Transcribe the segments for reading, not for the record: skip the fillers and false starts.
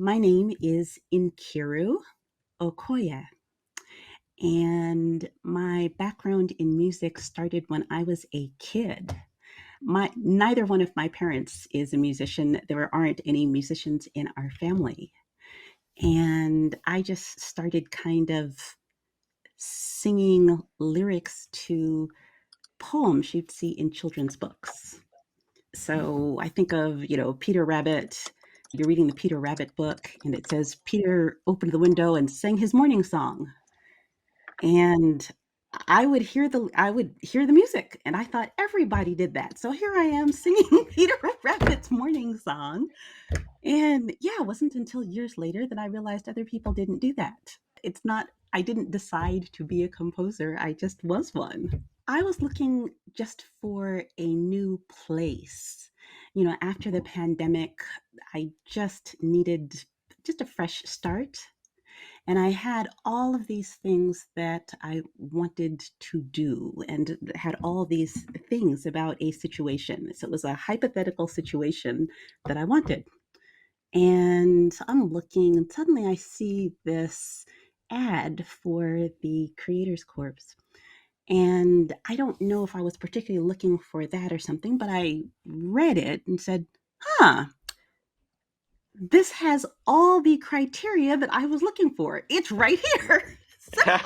My name is Nkeiru Okoye, and my background in music started when I was a kid. Neither one of my parents is a musician. There aren't any musicians in our family. And I just started kind of singing lyrics to poems you'd see in children's books. So I think of, Peter Rabbit. You're reading the Peter Rabbit book, and it says Peter opened the window and sang his morning song. And I would hear the music, and I thought everybody did that. So here I am singing Peter Rabbit's morning song. And yeah, it wasn't until years later that I realized other people didn't do that. It's not I didn't decide to be a composer, I just was one. I was looking just for a new place. After the pandemic, I just needed just a fresh start. And I had all of these things that I wanted to do and had all these things about a situation. So it was a hypothetical situation that I wanted. And I'm looking, and suddenly I see this ad for the Creators Corps. And I don't know if I was particularly looking for that or something, but I read it and said, huh, this has all the criteria that I was looking for. It's right here. So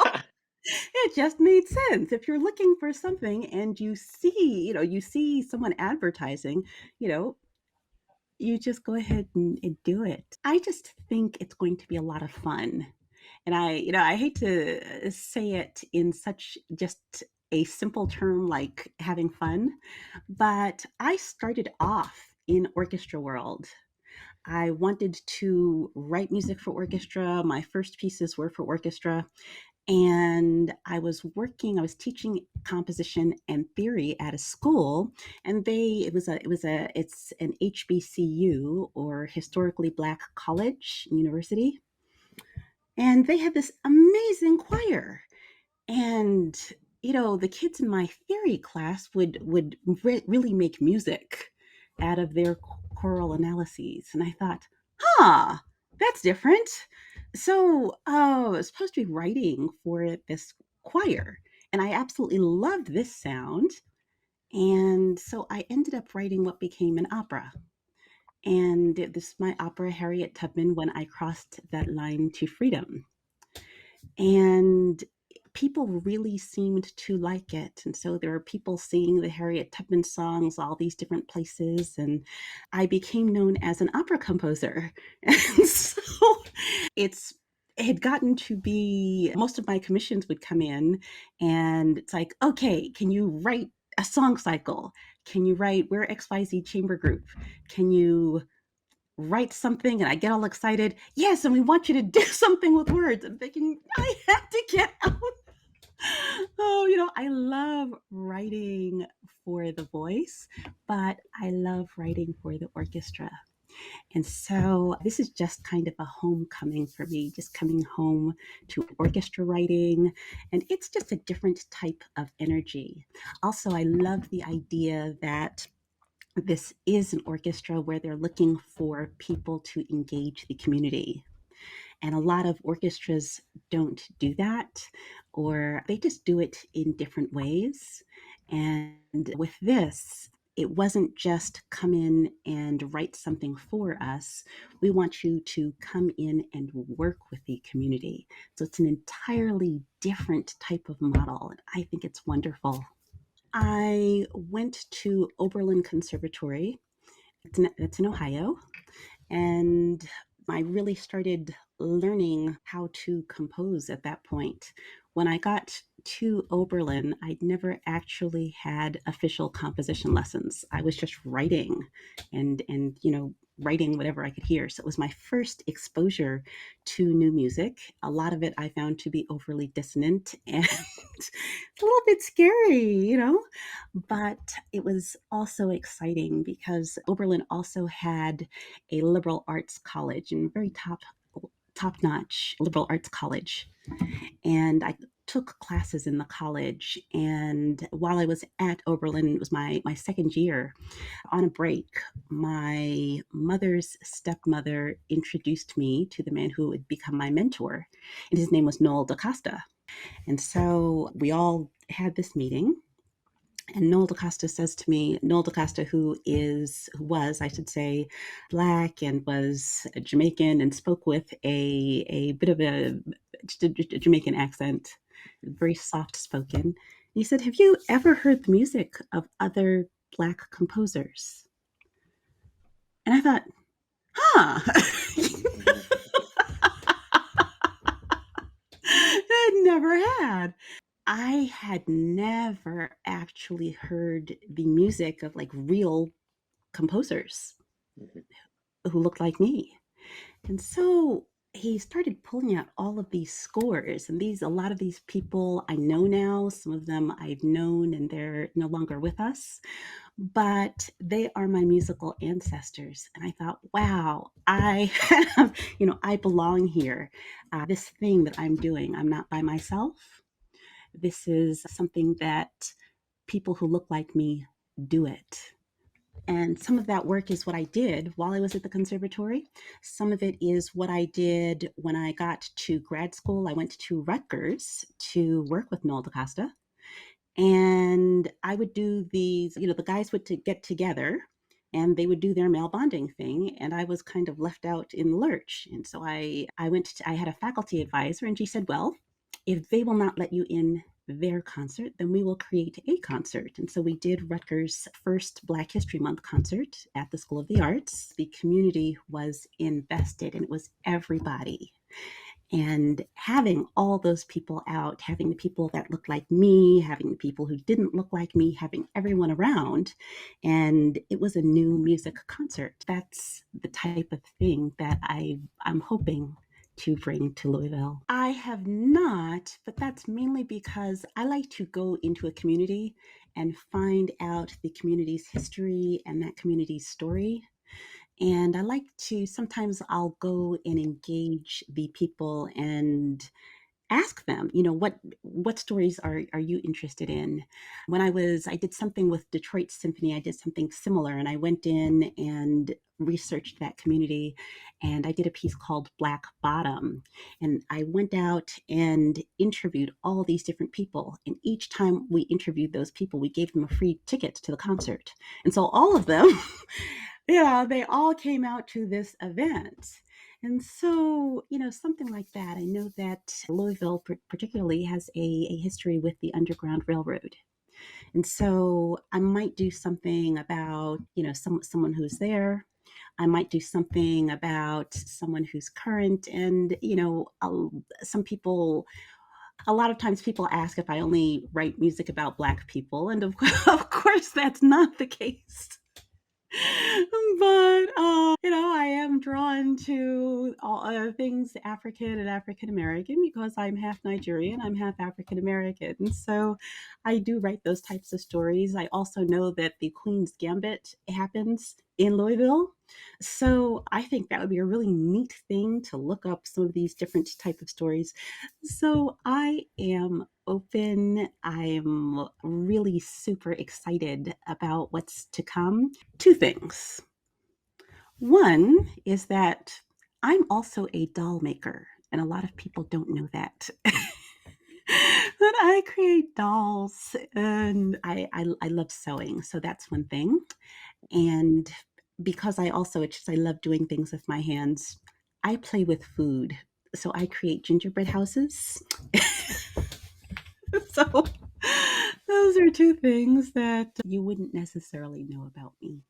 it just made sense. If you're looking for something and you see someone advertising, you know, you just go ahead and do it. I just think it's going to be a lot of fun. And I hate to say it in such just a simple term like having fun, but I started off in orchestra world. I wanted to write music for orchestra. My first pieces were for orchestra. And I was teaching composition and theory at a school, and it's an HBCU, or historically black college university, and they had this amazing choir. And the kids in my theory class would really make music out of their choral analyses, and I thought, huh, that's different. So I was supposed to be writing for this choir, and I absolutely loved this sound. And so I ended up writing what became an opera. And this is my opera, Harriet Tubman, When I Crossed That Line to Freedom. And people really seemed to like it. And so there were people singing the Harriet Tubman songs all these different places. And I became known as an opera composer. And so it's it had gotten to be most of my commissions would come in, and it's like, okay, can you write a song cycle? Can you write We're XYZ Chamber Group? Can you write something? And I get all excited. Yes, and we want you to do something with words. I'm thinking, I have to get out. Oh, I love writing for the voice, but I love writing for the orchestra. And so this is just kind of a homecoming for me, just coming home to orchestra writing. And it's just a different type of energy. Also, I love the idea that this is an orchestra where they're looking for people to engage the community. And a lot of orchestras don't do that, or they just do it in different ways. And with this, it wasn't just come in and write something for us. We want you to come in and work with the community. So it's an entirely different type of model. And I think it's wonderful. I went to Oberlin Conservatory. It's in Ohio. And I really started learning how to compose at that point. When I got to Oberlin, I'd never actually had official composition lessons. I was just writing and writing whatever I could hear. So it was my first exposure to new music. A lot of it I found to be overly dissonant and it's a little bit scary. But it was also exciting because Oberlin also had a liberal arts college, and very top notch liberal arts college. And I took classes in the college. And while I was at Oberlin, it was my second year, on a break, my mother's stepmother introduced me to the man who would become my mentor. And his name was Noel DaCosta. And so we all had this meeting. And Noel DaCosta says to me, Noel DaCosta, who was, I should say, Black and was Jamaican and spoke with a bit of a Jamaican accent, very soft spoken. He said, "Have you ever heard the music of other Black composers?" And I thought, huh. I never had. I had never actually heard the music of like real composers who looked like me. And so he started pulling out all of these scores, and a lot of these people I know now, some of them I've known and they're no longer with us, but they are my musical ancestors. And I thought, wow, I have, I belong here. This thing that I'm doing, I'm not by myself. This is something that people who look like me do it. And some of that work is what I did while I was at the conservatory. Some of it is what I did when I got to grad school. I went to Rutgers to work with Noel DaCosta. And I would do these, the guys would get together and they would do their male bonding thing. And I was kind of left out in the lurch. And so I had a faculty advisor, and she said, well, if they will not let you in their concert, then we will create a concert. And so we did Rutgers' first Black History Month concert at the School of the Arts. The community was invested, and it was everybody. And having all those people out, having the people that looked like me, having the people who didn't look like me, having everyone around, and it was a new music concert. That's the type of thing that I'm hoping to bring to Louisville. I have not, but that's mainly because I like to go into a community and find out the community's history and that community's story. And I like to, sometimes I'll go and engage the people and ask them, what stories are you interested in? When I did something with Detroit Symphony, I did something similar, and I went in and researched that community, and I did a piece called Black Bottom. And I went out and interviewed all these different people, and each time we interviewed those people, we gave them a free ticket to the concert. And so all of them, they all came out to this event. And so, something like that. I know that Louisville particularly has a history with the Underground Railroad. And so I might do something about, someone who's there. I might do something about someone who's current. And, some people, a lot of times people ask if I only write music about Black people. And of course, that's not the case. But I am drawn to all things African and African American because I'm half Nigerian, I'm half African American. So I do write those types of stories. I also know that the Queen's Gambit happens in Louisville. So I think that would be a really neat thing to look up some of these different type of stories. So I am open. I'm really super excited about what's to come. Two things. One is that I'm also a doll maker, and a lot of people don't know that. But I create dolls, and I love sewing, so that's one thing. And because I love doing things with my hands, I play with food. So I create gingerbread houses. So those are two things that you wouldn't necessarily know about me.